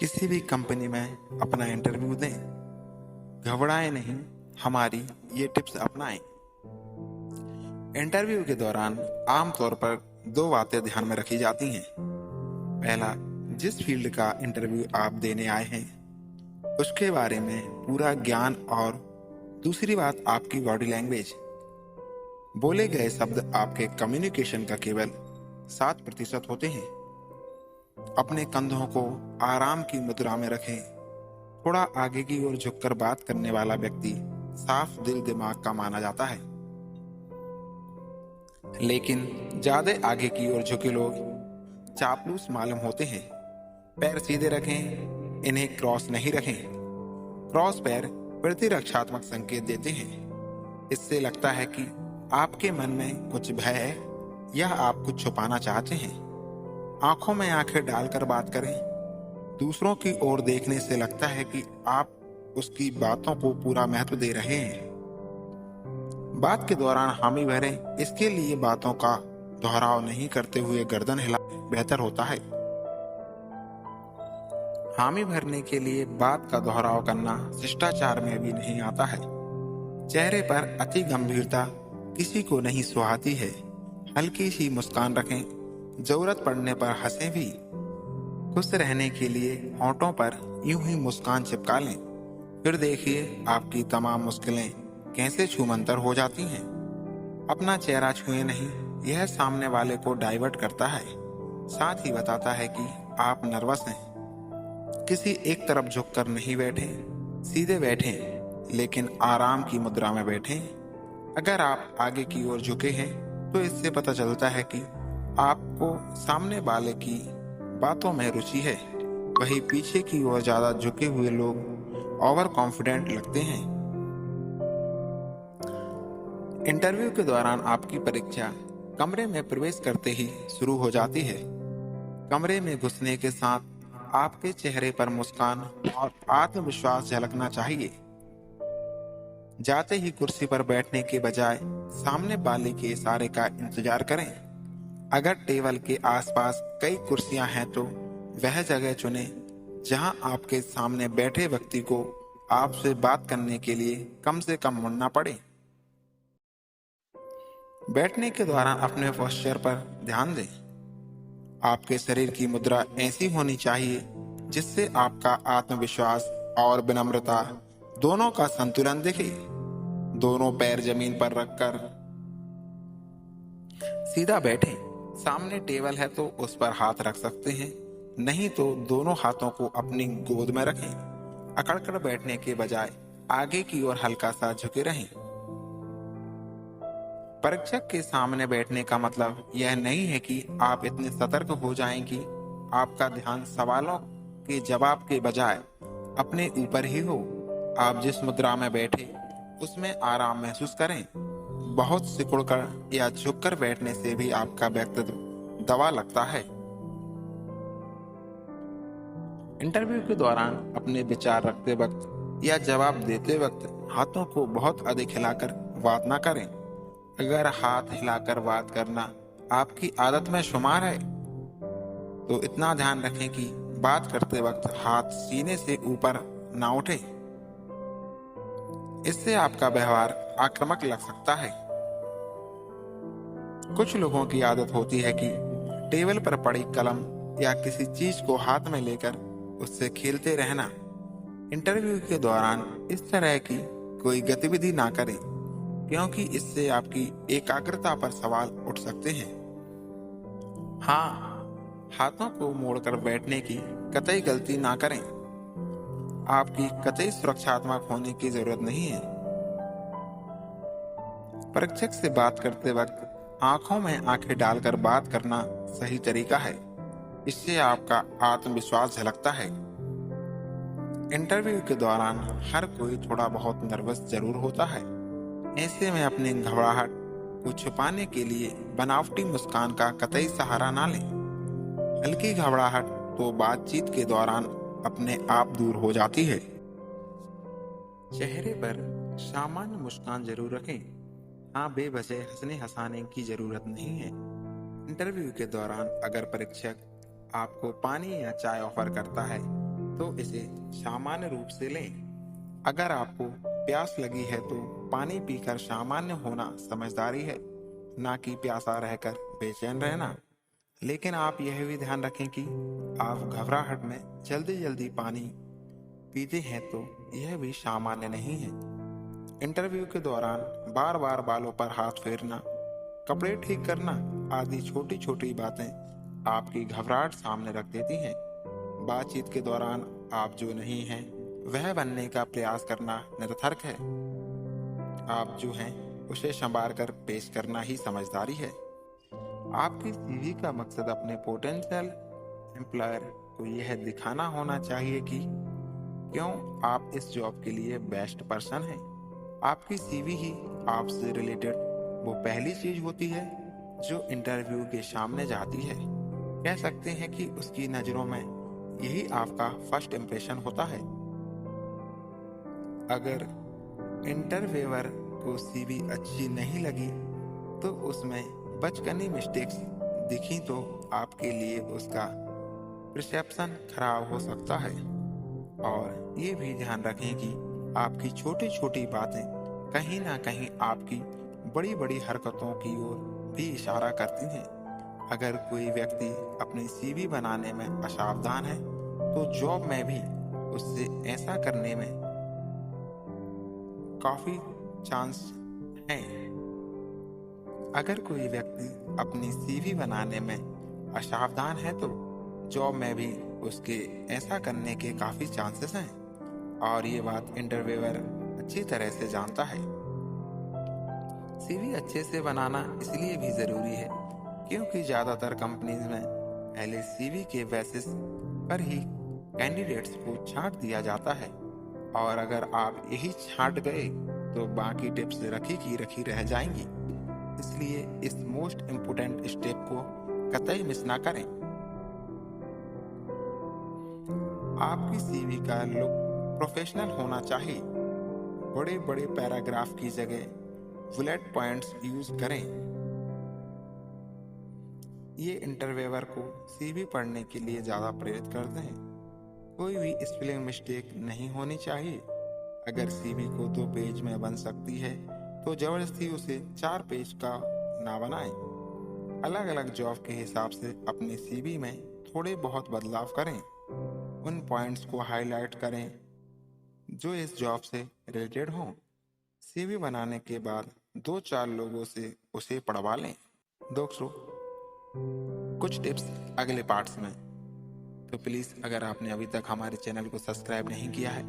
किसी भी कंपनी में अपना इंटरव्यू दें, घबराएं नहीं। हमारी ये टिप्स अपनाएं। इंटरव्यू के दौरान आमतौर पर दो बातें ध्यान में रखी जाती हैं। पहला, जिस फील्ड का इंटरव्यू आप देने आए हैं उसके बारे में पूरा ज्ञान, और दूसरी बात आपकी बॉडी लैंग्वेज। बोले गए शब्द आपके कम्युनिकेशन का केवल 7% होते हैं। अपने कंधों को आराम की मुद्रा में रखें। थोड़ा आगे की ओर झुककर बात करने वाला व्यक्ति साफ दिल दिमाग का माना जाता है, लेकिन ज्यादा आगे की ओर झुके लोग चापलूस मालूम होते हैं। पैर सीधे रखें, इन्हें क्रॉस नहीं रखें। क्रॉस पैर प्रतिरक्षात्मक संकेत देते हैं। इससे लगता है कि आपके मन में कुछ भय है या आप कुछ छुपाना चाहते हैं। आंखों में आंखें डालकर बात करें। दूसरों की ओर देखने से लगता है कि आप उसकी बातों को पूरा महत्व दे रहे हैं। बात के दौरान हामी भरें, इसके लिए बातों का दोहराव नहीं करते हुए गर्दन हिला बेहतर होता है। हामी भरने के लिए बात का दोहराव करना शिष्टाचार में भी नहीं आता है। चेहरे पर अति गंभीरता किसी को नहीं सुहाती है। हल्की सी मुस्कान रखें, जरूरत पड़ने पर हंसें भी। खुश रहने के लिए होंठों पर यूं ही मुस्कान चिपका लें, फिर देखिए आपकी तमाम मुश्किलें कैसे छूमंतर हो जाती हैं। अपना चेहरा छुए नहीं, यह सामने वाले को डाइवर्ट करता है, साथ ही बताता है कि आप नर्वस हैं। किसी एक तरफ झुककर नहीं बैठें, सीधे बैठें लेकिन आराम की मुद्रा में बैठें। अगर आप आगे की ओर झुके हैं तो इससे पता चलता है कि आपको सामने वाले की बातों में रुचि है। वहीं पीछे की ओर ज्यादा झुके हुए लोग ओवर कॉन्फिडेंट लगते हैं। इंटरव्यू के दौरान आपकी परीक्षा कमरे में प्रवेश करते ही शुरू हो जाती है। कमरे में घुसने के साथ आपके चेहरे पर मुस्कान और आत्मविश्वास झलकना चाहिए। जाते ही कुर्सी पर बैठने के बजाय सामने वाले के इशारे का इंतजार करें। अगर टेबल के आसपास कई कुर्सियां हैं तो वह जगह चुनें जहां आपके सामने बैठे व्यक्ति को आपसे बात करने के लिए कम से कम मुड़ना पड़े। बैठने के दौरान अपने पोस्चर पर ध्यान दें। आपके शरीर की मुद्रा ऐसी होनी चाहिए जिससे आपका आत्मविश्वास और विनम्रता दोनों का संतुलन दिखे। दोनों पैर जमीन पर रखकर सीधा बैठें। सामने टेबल है तो उस पर हाथ रख सकते हैं, नहीं तो दोनों हाथों को अपनी गोद में रखें। अकड़कर बैठने के बजाय आगे की ओर हल्का सा झुके रहें। परीक्षक के सामने बैठने का मतलब यह नहीं है कि आप इतने सतर्क हो जाएं कि आपका ध्यान सवालों के जवाब के बजाय अपने ऊपर ही हो। आप जिस मुद्रा में बैठे उसमें आराम महसूस करें। बहुत सिकुड़कर या झुककर बैठने से भी आपका व्यक्तित्व दबा लगता है। इंटरव्यू के दौरान अपने विचार रखते वक्त या जवाब देते वक्त हाथों को बहुत अधिक हिलाकर बात ना करें। अगर हाथ हिलाकर बात करना आपकी आदत में शुमार है तो इतना ध्यान रखें कि बात करते वक्त हाथ सीने से ऊपर ना उठे। इससे आपका व्यवहार आक्रामक लग सकता है। कुछ लोगों की आदत होती है कि टेबल पर पड़ी कलम या किसी चीज को हाथ में लेकर उससे खेलते रहना। इंटरव्यू के दौरान इस तरह की कोई गतिविधि ना करें, क्योंकि इससे आपकी एकाग्रता पर सवाल उठ सकते हैं। हाँ, हाथों को मोड़कर बैठने की कतई गलती ना करें। आपकी कतई सुरक्षात्मक होने की जरूरत नहीं है। परीक्षक से बात करते वक्त आंखों में आंखें डालकर बात करना सही तरीका है। इससे आपका आत्मविश्वास झलकता है। इंटरव्यू के दौरान हर कोई थोड़ा बहुत नर्वस जरूर होता है। ऐसे में अपनी घबराहट को छुपाने के लिए बनावटी मुस्कान का कतई सहारा ना लें। हल्की घबराहट तो बातचीत के दौरान अपने आप दूर हो जाती है। चेहरे पर सामान्य मुस्कान जरूर रखें। हाँ, बेवजह हंसने हंसाने की जरूरत नहीं है। इंटरव्यू के दौरान अगर परीक्षक आपको पानी या चाय ऑफर करता है तो इसे सामान्य रूप से लें। अगर आपको प्यास लगी है तो पानी पीकर सामान्य होना समझदारी है, ना कि प्यासा रहकर बेचैन रहना। लेकिन आप यह भी ध्यान रखें कि आप घबराहट में जल्दी जल्दी पानी पीते हैं तो यह भी सामान्य नहीं है। इंटरव्यू के दौरान बार बार बालों पर हाथ फेरना, कपड़े ठीक करना आदि छोटी छोटी बातें आपकी घबराहट सामने रख देती हैं। बातचीत के दौरान आप जो नहीं हैं वह बनने का प्रयास करना निरर्थक है। आप जो हैं उसे संवार कर पेश करना ही समझदारी है। आपकी सीवी का मकसद अपने पोटेंशियल एम्प्लॉयर को यह दिखाना होना चाहिए कि क्यों आप इस जॉब के लिए बेस्ट पर्सन हैं। आपकी सीवी ही आपसे रिलेटेड वो पहली चीज होती है जो इंटरव्यू के सामने जाती है। कह सकते हैं कि उसकी नज़रों में यही आपका फर्स्ट इम्प्रेशन होता है। अगर इंटरव्यूअर को सीवी अच्छी नहीं लगी तो उसमें बचकानी मिस्टेक्स दिखी तो आपके लिए उसका परसेप्शन खराब हो सकता है। और ये भी ध्यान रखें कि आपकी छोटी छोटी बातें कहीं ना कहीं आपकी बड़ी बड़ी हरकतों की ओर भी इशारा करती हैं। अगर कोई व्यक्ति अपनी सीवी बनाने में असावधान है तो जॉब में भी उससे ऐसा करने में काफी चांस हैं। अगर कोई व्यक्ति अपनी सीवी बनाने में असावधान है तो जॉब में भी उसके ऐसा करने के काफी चांसेस हैं और ये बात इंटरव्यूअर अच्छी तरह से जानता है। सीवी अच्छे से बनाना इसलिए भी जरूरी है क्योंकि ज्यादातर कंपनीज में पहले सीवी के बेसिस पर ही कैंडिडेट्स को छांट दिया जाता है और अगर आप यही छांट गए तो बाकी टिप्स रखी की रखी रह जाएंगी। इसलिए इस मोस्ट इम्पोर्टेंट स्टेप को कतई मिस ना करें। आपकी सीवी का लुक प्रोफेशनल होना चाहिए। बड़े बड़े पैराग्राफ की जगह बुलेट पॉइंट्स यूज करें। ये इंटरव्यूअर को सीवी पढ़ने के लिए ज्यादा प्रेरित करते हैं। कोई भी स्पेलिंग मिस्टेक नहीं होनी चाहिए। अगर सीवी को 2 पेज में बन सकती है तो जबरदस्ती उसे 4 पेज का ना बनाएं। अलग अलग जॉब के हिसाब से अपनी सीवी में थोड़े बहुत बदलाव करें। उन पॉइंट्स को हाईलाइट करें जो इस जॉब से रिलेटेड हों। सीवी बनाने के बाद 2-4 लोगों से उसे पढ़वा लें। दोस्तों, कुछ टिप्स अगले पार्ट्स में। तो प्लीज़ अगर आपने अभी तक हमारे चैनल को सब्सक्राइब नहीं किया है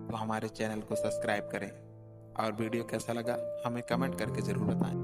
तो हमारे चैनल को सब्सक्राइब करें और वीडियो कैसा लगा हमें कमेंट करके ज़रूर बताएं।